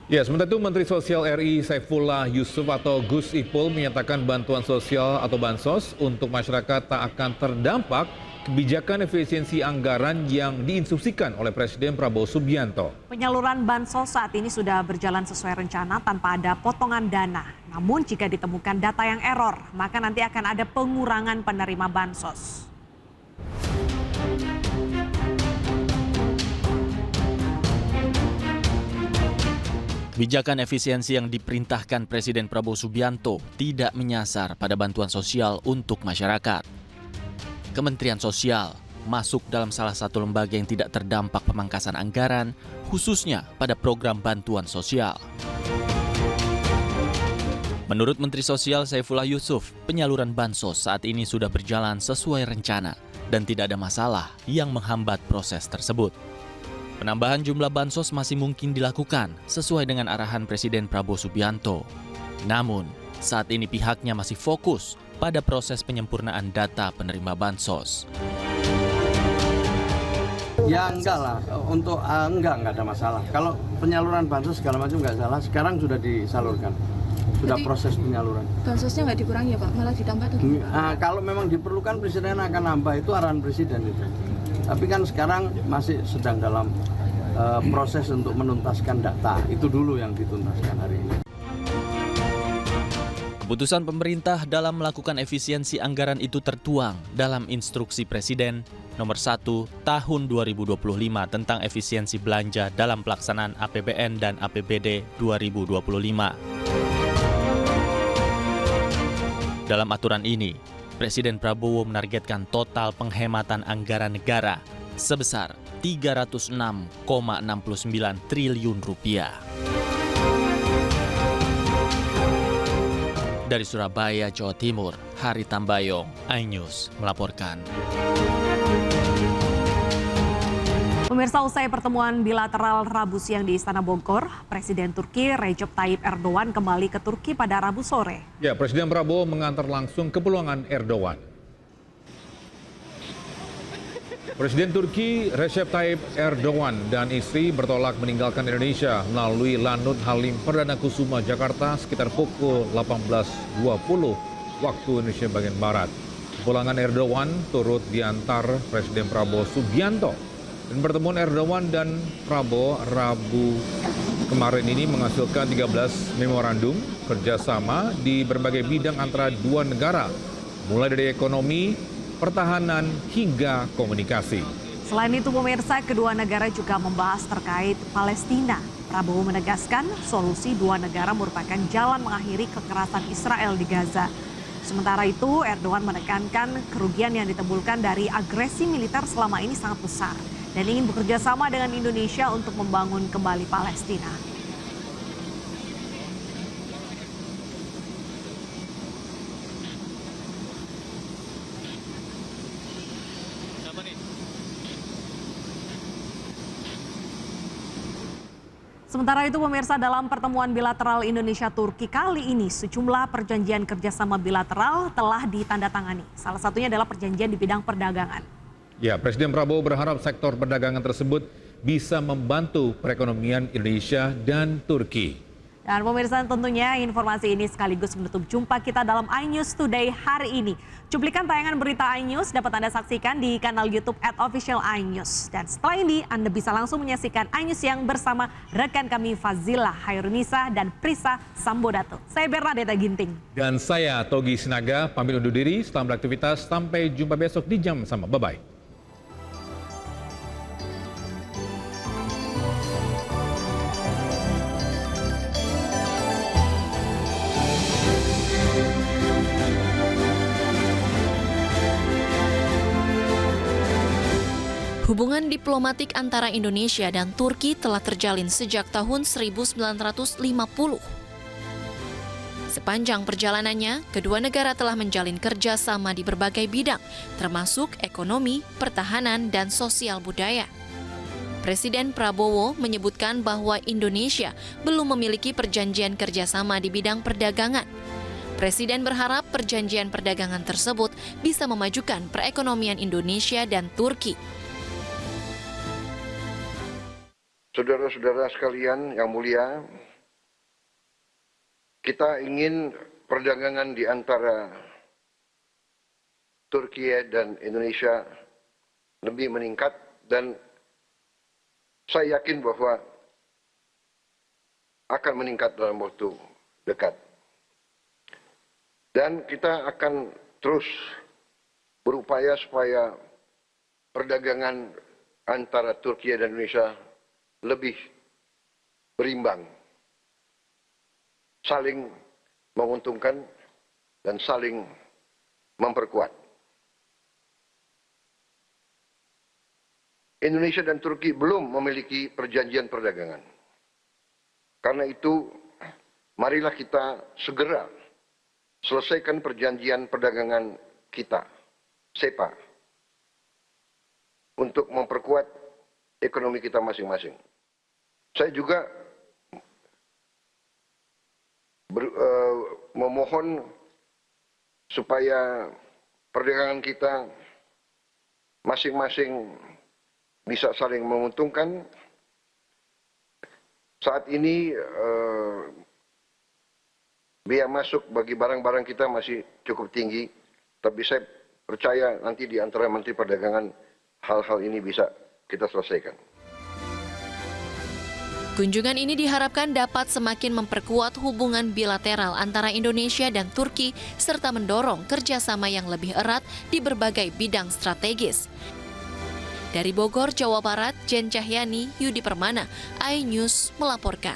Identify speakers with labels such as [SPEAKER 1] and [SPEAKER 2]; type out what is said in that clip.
[SPEAKER 1] Ya, sementara itu Menteri Sosial RI Saifullah Yusuf atau Gus Ipul menyatakan bantuan sosial atau bansos untuk masyarakat tak akan terdampak kebijakan efisiensi anggaran yang diinstruksikan oleh Presiden Prabowo Subianto.
[SPEAKER 2] Penyaluran bansos saat ini sudah berjalan sesuai rencana tanpa ada potongan dana. Namun jika ditemukan data yang error, maka nanti akan ada pengurangan penerima bansos.
[SPEAKER 3] Kebijakan efisiensi yang diperintahkan Presiden Prabowo Subianto tidak menyasar pada bantuan sosial untuk masyarakat. Kementerian Sosial masuk dalam salah satu lembaga yang tidak terdampak pemangkasan anggaran, khususnya pada program bantuan sosial. Menurut Menteri Sosial Saifullah Yusuf, penyaluran bansos saat ini sudah berjalan sesuai rencana dan tidak ada masalah yang menghambat proses tersebut. Penambahan jumlah bansos masih mungkin dilakukan sesuai dengan arahan Presiden Prabowo Subianto. Namun, saat ini pihaknya masih fokus pada proses penyempurnaan data penerima bansos.
[SPEAKER 4] Ya enggak lah, untuk enggak ada masalah. Kalau penyaluran bansos segala macam enggak salah, sekarang sudah disalurkan. Sudah jadi, proses penyaluran.
[SPEAKER 5] Bansosnya nggak dikurangi ya Pak, malah ditambah tuh?
[SPEAKER 4] Kalau memang diperlukan Presiden akan nambah, itu arahan Presiden itu. Tapi kan sekarang masih sedang dalam proses untuk menuntaskan data, itu dulu yang dituntaskan hari ini.
[SPEAKER 3] Keputusan pemerintah dalam melakukan efisiensi anggaran itu tertuang dalam Instruksi Presiden Nomor 1 Tahun 2025 tentang efisiensi belanja dalam pelaksanaan APBN dan APBD 2025. Dalam aturan ini, Presiden Prabowo menargetkan total penghematan anggaran negara sebesar Rp306,69 triliun. Dari Surabaya, Jawa Timur, Hari Tambayong, iNews melaporkan.
[SPEAKER 2] Pemirsa, usai pertemuan bilateral Rabu siang di Istana Bogor, Presiden Turki Recep Tayyip Erdogan kembali ke Turki pada Rabu sore.
[SPEAKER 1] Ya, Presiden Prabowo mengantar langsung ke pulangan Erdogan. Presiden Turki Recep Tayyip Erdogan dan istri bertolak meninggalkan Indonesia melalui Lanut Halim Perdana Kusuma, Jakarta sekitar pukul 18.20 waktu Indonesia bagian Barat. Pulangan Erdogan turut diantar Presiden Prabowo Subianto. Dan pertemuan Erdogan dan Prabowo Rabu kemarin ini menghasilkan 13 memorandum kerjasama di berbagai bidang antara dua negara, mulai dari ekonomi, pertahanan, hingga komunikasi.
[SPEAKER 2] Selain itu, pemirsa, kedua negara juga membahas terkait Palestina. Prabowo menegaskan solusi dua negara merupakan jalan mengakhiri kekerasan Israel di Gaza. Sementara itu, Erdogan menekankan kerugian yang ditimbulkan dari agresi militer selama ini sangat besar dan ingin bekerja sama dengan Indonesia untuk membangun kembali Palestina. Sementara itu, pemirsa, dalam pertemuan bilateral Indonesia-Turki kali ini, sejumlah perjanjian kerjasama bilateral telah ditandatangani. Salah satunya adalah perjanjian di bidang perdagangan.
[SPEAKER 1] Ya, Presiden Prabowo berharap sektor perdagangan tersebut bisa membantu perekonomian Indonesia dan Turki.
[SPEAKER 2] Dan pemirsa, tentunya informasi ini sekaligus menutup jumpa kita dalam iNews Today hari ini. Cuplikan tayangan berita iNews dapat Anda saksikan di kanal YouTube @official_iNews. Dan setelah ini Anda bisa langsung menyaksikan iNews yang bersama rekan kami Fazila Hairunisa dan Prisa Sambodato. Saya Bernadetta Ginting.
[SPEAKER 1] Dan saya Togi Sinaga, pamit undur diri, selamat beraktivitas, sampai jumpa besok di jam sama. Bye-bye.
[SPEAKER 6] Hubungan diplomatik antara Indonesia dan Turki telah terjalin sejak tahun 1950. Sepanjang perjalanannya, kedua negara telah menjalin kerjasama di berbagai bidang, termasuk ekonomi, pertahanan, dan sosial budaya. Presiden Prabowo menyebutkan bahwa Indonesia belum memiliki perjanjian kerjasama di bidang perdagangan. Presiden berharap perjanjian perdagangan tersebut bisa memajukan perekonomian Indonesia dan Turki.
[SPEAKER 7] Saudara-saudara sekalian yang mulia, kita ingin perdagangan di antara Turki dan Indonesia lebih meningkat, dan saya yakin bahwa akan meningkat dalam waktu dekat. Dan kita akan terus berupaya supaya perdagangan antara Turki dan Indonesia lebih berimbang, saling menguntungkan dan saling memperkuat. Indonesia dan Turki belum memiliki perjanjian perdagangan. Karena itu, marilah kita segera selesaikan perjanjian perdagangan kita, SEPA, untuk memperkuat ekonomi kita masing-masing. Saya juga memohon supaya perdagangan kita masing-masing bisa saling menguntungkan. Saat ini biaya masuk bagi barang-barang kita masih cukup tinggi, tapi saya percaya nanti di antara Menteri Perdagangan hal-hal ini bisa kita selesaikan.
[SPEAKER 6] Kunjungan ini diharapkan dapat semakin memperkuat hubungan bilateral antara Indonesia dan Turki serta mendorong kerjasama yang lebih erat di berbagai bidang strategis. Dari Bogor, Jawa Barat, Jen Cahyani, Yudi Permana, iNews melaporkan.